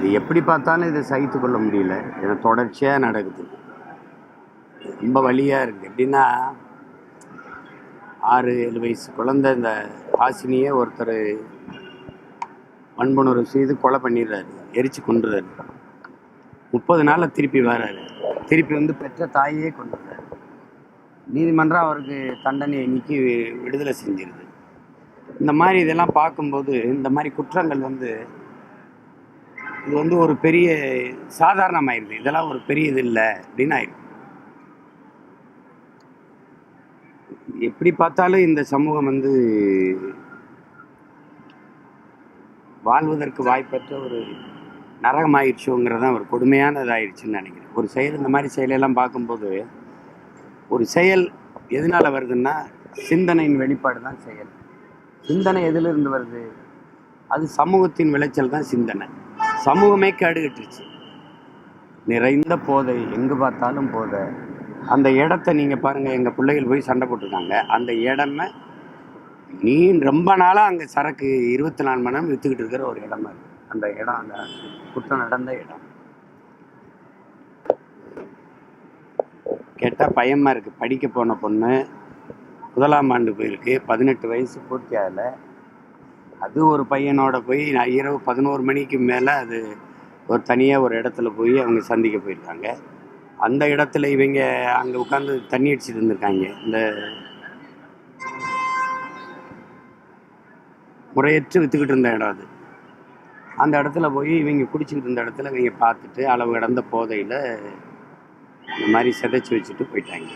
இது எப்படி பார்த்தாலும் இதை சகித்து கொள்ள முடியல. ஏன்னா தொடர்ச்சியாக நடக்குது. ரொம்ப வலியாக இருக்குது. எப்படின்னா 6-7 வயசு குழந்தை இந்த ஹாசினியை ஒருத்தர் வன்புணர்வு செய்து கொலை பண்ணிடுறாரு, எரிச்சு கொண்டுறாரு. 30 நாளில் திருப்பி வர்றாரு. திருப்பி வந்து பெற்ற தாயே கொண்டுறாரு. நீதிமன்றம் அவருக்கு தண்டனையை நீக்கி விடுதலை செஞ்சிருது. இந்த மாதிரி இதெல்லாம் பார்க்கும்போது இந்த மாதிரி குற்றங்கள் வந்து இது வந்து ஒரு பெரிய சாதாரணமாயிருது. இதெல்லாம் ஒரு பெரிய இது இல்லை அப்படின்னு ஆயிடுது. எப்படி பார்த்தாலும் இந்த சமூகம் வந்து வாழ்வதற்கு வாய்ப்பற்ற ஒரு நரகமாயிடுச்சுங்கிறதான் ஒரு கொடுமையான இதாயிடுச்சுன்னு நினைக்கிறேன். ஒரு செயல், இந்த மாதிரி செயலெல்லாம் பார்க்கும்போது ஒரு செயல் எதனால் வருதுன்னா சிந்தனையின் வெளிப்பாடு தான் செயல். சிந்தனை எதிலிருந்து வருது? அது சமூகத்தின் விளைச்சல் தான் சிந்தனை. சமூகமே கேடுகட்டுருச்சு. நிறைந்த போதை, எங்கே பார்த்தாலும் போதை. அந்த இடத்த நீங்கள் பாருங்கள், எங்கள் பிள்ளைகள் போய் சண்டை போட்டிருக்காங்க. அந்த இடமே நீ ரொம்ப நாளாக அங்கே சரக்கு 24 மணி நேரம் விற்றுக்கிட்டு இருக்கிற ஒரு இடமா இருக்குது. அந்த இடம், அந்த குற்றம் நடந்த இடம். கேட்டால் பயமாக இருக்குது. படிக்க போன பொண்ணு 1ஆம் ஆண்டு போயிருக்கு, 18 வயசு பூர்த்தி ஆகலை. அது ஒரு பையனோட போய் இரவு 11 மணிக்கு மேலே அது ஒரு தனியாக ஒரு இடத்துல போய் அவங்க சந்திக்க போயிருக்காங்க. அந்த இடத்துல இவங்க அங்கே உட்காந்து தண்ணி அடிச்சுட்டு இருந்திருக்காங்க. இந்த முறையற்று விற்றுக்கிட்டு இருந்த இடம் அது. அந்த இடத்துல போய் இவங்க குடிச்சிக்கிட்டு இருந்த இடத்துல இவங்க பார்த்துட்டு அளவு கடந்த போதையில் இந்த மாதிரி சிதைச்சி வச்சுட்டு போயிட்டாங்க.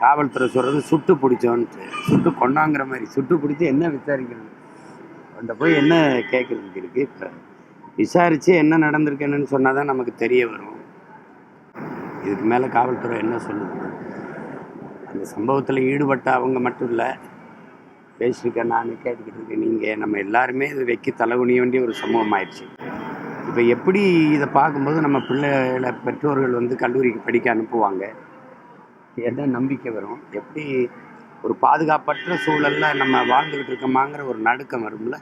காவல்துறை சொல்கிறது சுட்டு பிடிச்சோன்ட்டு, சுட்டு கொண்டாங்கிற மாதிரி. சுட்டு பிடிச்சி என்ன விசாரிக்கிறது? அந்த போய் என்ன கேட்குறதுக்கு இருக்குது? இப்போ விசாரித்து என்ன நடந்திருக்குன்னு சொன்னால் தான் நமக்கு தெரிய வரும். இதுக்கு மேலே காவல்துறை என்ன சொல்லுது? அந்த சம்பவத்தில் ஈடுபட்ட அவங்க மட்டும் இல்லை, பேசியிருக்க நான் கேட்டுக்கிட்டு இருக்கேன், நீங்கள் நம்ம எல்லாருமே இது வைக்க தலைகுனிய வேண்டிய ஒரு சமூகம் ஆயிடுச்சு. இப்போ எப்படி இதை பார்க்கும்போது நம்ம பிள்ளைகளை பெற்றோர்கள் வந்து கல்லூரிக்கு படிக்க அனுப்புவாங்க, என்ன நம்பிக்கை வரும்? எப்படி ஒரு பாதுகாப்பற்ற சூழலில் நம்ம வாழ்ந்துக்கிட்டு இருக்கோமாங்கிற ஒரு நடுக்கம் வரும்ல.